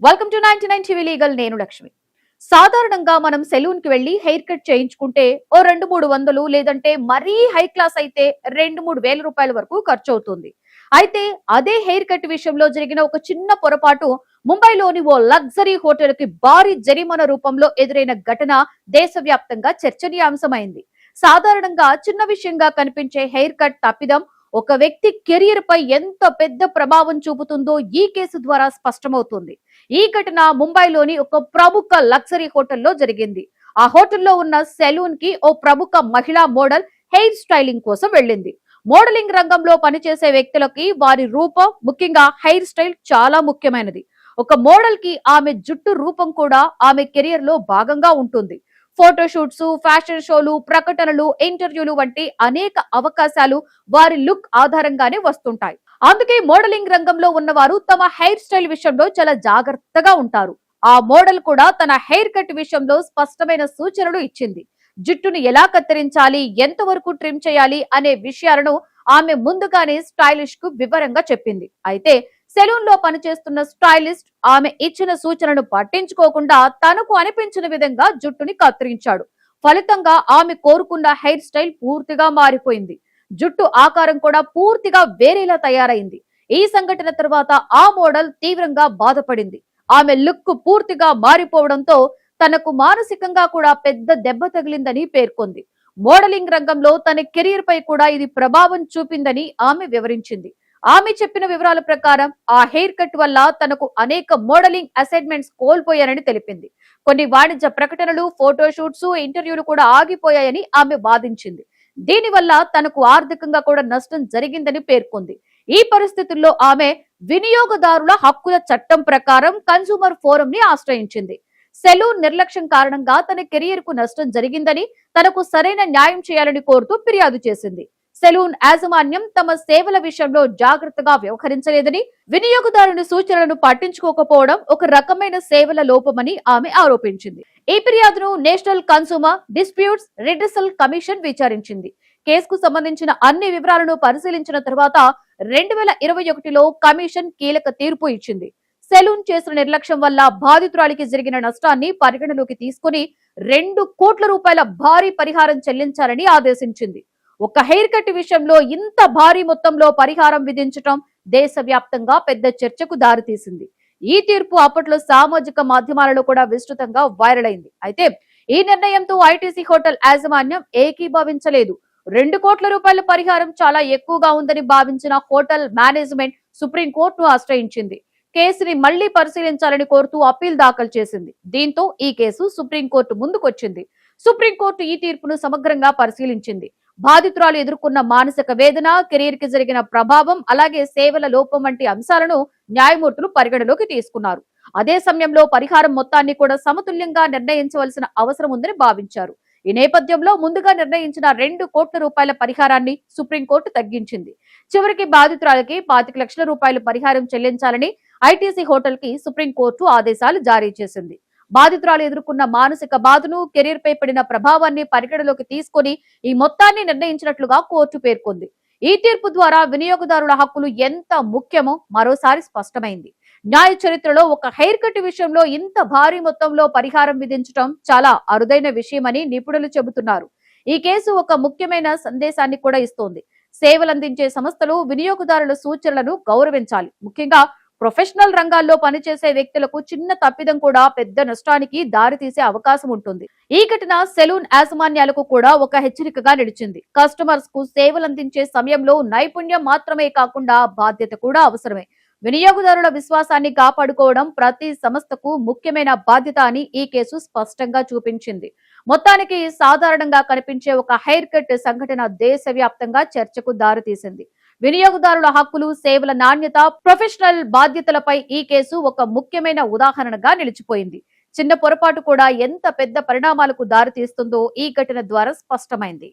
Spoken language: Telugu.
Welcome to 99 TV legal. నేను లక్ష్మి. సాధారణంగా మనం సెలూన్ కి వెళ్లి హెయిర్ కట్ చేయించుకుంటే ఓ 2-300 లేదంటే మరీ హై క్లాస్ అయితే 2-3 వేల రూపాయల వరకు ఖర్చు అవుతుంది. అయితే అదే హెయిర్ కట్ విషయంలో జరిగిన ఒక చిన్న పొరపాటు ముంబైలోని ఓ లగ్జరీ హోటల్ కి భారీ జరిమానా రూపంలో ఎదురైన ఘటన దేశవ్యాప్తంగా చర్చనీయాంశమైంది. సాధారణంగా చిన్న విషయంగా కనిపించే హెయిర్ కట్ తప్పిదం ఒక వ్యక్తి కెరియర్ పై ఎంత పెద్ద ప్రభావం చూపుతుందో ఈ కేసు ద్వారా స్పష్టమవుతుంది. ఈ ఘటన ముంబైలోని ఒక ప్రముఖ లగ్జరీ హోటల్లో జరిగింది. ఆ హోటల్లో ఉన్న సెలూన్ కి ఓ ప్రముఖ మహిళా మోడల్ హెయిర్ స్టైలింగ్ కోసం వెళ్ళింది. మోడలింగ్ రంగంలో పనిచేసే వ్యక్తులకి వారి రూపం, ముఖ్యంగా హెయిర్ స్టైల్ చాలా ముఖ్యమైనది. ఒక మోడల్ కి ఆమె జుట్టు రూపం కూడా ఆమె కెరియర్ లో భాగంగా ఉంటుంది. ఫోటోషూట్స్, ఫ్యాషన్ షోలు, ప్రకటనలు, ఇంటర్వ్యూలు వంటి అనేక అవకాశాలు వారి లుక్ ఆధారంగానే వస్తుంటాయి. అందుకే మోడలింగ్ రంగంలో ఉన్నవారు తమ హెయిర్ స్టైల్ విషయంలో చాలా జాగ్రత్తగా ఉంటారు. ఆ మోడల్ కూడా తన హెయిర్ కట్ విషయంలో స్పష్టమైన సూచనలు ఇచ్చింది. జుట్టును ఎలా కత్తిరించాలి, ఎంతవరకు ట్రిమ్ చేయాలి అనే విషయాలను ఆమె ముందుగానే స్టైలిష్ కు వివరంగా చెప్పింది. అయితే సెలూన్ లో పనిచేస్తున్న స్టైలిస్ట్ ఆమె ఇచ్చిన సూచనను పట్టించుకోకుండా తనకు అనిపించిన విధంగా జుట్టుని కత్తిరించాడు. ఫలితంగా ఆమె కోరుకున్న హెయిర్ స్టైల్ పూర్తిగా మారిపోయింది. జుట్టు ఆకారం కూడా పూర్తిగా వేరేలా తయారైంది. ఈ సంఘటన తర్వాత ఆ మోడల్ తీవ్రంగా బాధపడింది. ఆమె లుక్ పూర్తిగా మారిపోవడంతో తనకు మానసికంగా కూడా పెద్ద దెబ్బ తగిలిందని పేర్కొంది. మోడలింగ్ రంగంలో తన కెరీర్ పై కూడా ఇది ప్రభావం చూపిందని ఆమె వివరించింది. ఆమె చెప్పిన వివరాల ప్రకారం ఆ హెయిర్ కట్ వల్ల తనకు అనేక మోడలింగ్ అసైన్మెంట్స్ కోల్పోయారని తెలిపింది. కొన్ని వాణిజ్య ప్రకటనలు, ఫోటోషూట్స్, ఇంటర్వ్యూలు కూడా ఆగిపోయాయని ఆమె వాదించింది. దీనివల్ల తనకు ఆర్థికంగా కూడా నష్టం జరిగిందని పేర్కొంది. ఈ పరిస్థితుల్లో ఆమె వినియోగదారుల హక్కుల చట్టం ప్రకారం కన్స్యూమర్ ఫోరం ని ఆశ్రయించింది. సెలూన్ నిర్లక్ష్యం కారణంగా తన కెరియర్ కు నష్టం జరిగిందని, తనకు సరైన న్యాయం చేయాలని కోరుతూ ఫిర్యాదు చేసింది. సెలూన్ యాజమాన్యం తమ సేవల విషయంలో జాగ్రత్తగా వ్యవహరించలేదని, వినియోగదారుని సూచనలను పట్టించుకోకపోవడం ఒక రకమైన సేవల లోపమని ఆమె ఆరోపించింది. ఈ ఫిర్యాదును national consumer disputes redressal commission విచారించింది. కేసుకు సంబంధించిన అన్ని వివరాలను పరిశీలించిన తర్వాత 2021లో కమిషన్ కీలక తీర్పు ఇచ్చింది. సెలూన్ చేసిన నిర్లక్ష్యం వల్ల బాధితురాలికి జరిగిన నష్టాన్ని పరిగణలోకి తీసుకుని 2 కోట్ల రూపాయల భారీ పరిహారం చెల్లించాలని ఆదేశించింది. ఒక హెయిర్ కట్ విషయంలో ఇంత భారీ మొత్తంలో పరిహారం విధించడం దేశవ్యాప్తంగా పెద్ద చర్చకు దారితీసింది. ఈ తీర్పు అప్పట్లో సామాజిక మాధ్యమాలలో కూడా విస్తృతంగా వైరల్ అయింది. అయితే ఈ నిర్ణయంతో ఐటీసీ హోటల్ యాజమాన్యం ఏకీభవించలేదు. 2 కోట్ల రూపాయల పరిహారం చాలా ఎక్కువగా ఉందని భావించిన హోటల్ మేనేజ్మెంట్ సుప్రీంకోర్టును ఆశ్రయించింది. కేసుని మళ్లీ పరిశీలించాలని కోరుతూ అప్పీల్ దాఖలు చేసింది. దీంతో ఈ కేసు సుప్రీంకోర్టు ముందుకొచ్చింది. సుప్రీంకోర్టు ఈ తీర్పును సమగ్రంగా పరిశీలించింది. బాధితురాలు ఎదుర్కొన్న మానసిక వేదన, కెరీర్ కి జరిగిన ప్రభావం, అలాగే సేవల లోపం వంటి అంశాలను న్యాయమూర్తులు పరిగణలోకి తీసుకున్నారు. అదే సమయంలో పరిహారం మొత్తాన్ని కూడా సమతుల్యంగా నిర్ణయించవలసిన అవసరం ఉందని భావించారు. ఈ నేపథ్యంలో ముందుగా నిర్ణయించిన 2 కోట్ల రూపాయల పరిహారాన్ని సుప్రీంకోర్టు తగ్గించింది. చివరికి బాధితురాలకి 25 లక్షల రూపాయలు పరిహారం చెల్లించాలని ఐటీసీ హోటల్ కి సుప్రీంకోర్టు ఆదేశాలు జారీ చేసింది. బాధితురాలు ఎదుర్కొన్న మానసిక బాధను, కెరీర్ పై పడిన ప్రభావాన్ని పరిగణలోకి తీసుకుని ఈ మొత్తాన్ని నిర్ణయించినట్లుగా కోర్టు పేర్కొంది. ఈ తీర్పు ద్వారా వినియోగదారుల హక్కులు ఎంత ముఖ్యమో మరోసారి స్పష్టమైంది. న్యాయ చరిత్రలో ఒక హెయిర్ కట్ విషయంలో ఇంత భారీ మొత్తంలో పరిహారం విధించడం చాలా అరుదైన విషయమని నిపుణులు చెబుతున్నారు. ఈ కేసు ఒక ముఖ్యమైన సందేశాన్ని కూడా ఇస్తోంది. సేవలందించే సంస్థలు వినియోగదారుల సూచనలను గౌరవించాలి. ముఖ్యంగా ప్రొఫెషనల్ రంగాల్లో పనిచేసే వ్యక్తులకు చిన్న తప్పిదం కూడా పెద్ద నష్టానికి దారితీసే అవకాశం ఉంటుంది. ఈ ఘటన సెలూన్ యాజమాన్యాలకు కూడా ఒక హెచ్చరికగా నిలిచింది. కస్టమర్స్ కు సేవలందించే సమయంలో నైపుణ్యం మాత్రమే కాకుండా బాధ్యత కూడా అవసరమే. వినియోగదారుల విశ్వాసాన్ని కాపాడుకోవడం ప్రతి సంస్థకు ముఖ్యమైన బాధ్యత అని ఈ కేసు స్పష్టంగా చూపించింది. మొత్తానికి సాధారణంగా కనిపించే ఒక హెయిర్ కట్ సంఘటన దేశవ్యాప్తంగా చర్చకు దారితీసింది. వినియోగదారుల హక్కులు, సేవల నాణ్యత, ప్రొఫెషనల్ బాధ్యతలపై ఈ కేసు ఒక ముఖ్యమైన ఉదాహరణగా నిలిచిపోయింది. చిన్న పొరపాటు కూడా ఎంత పెద్ద పరిణామాలకు దారితీస్తుందో ఈ ఘటన ద్వారా స్పష్టమైంది.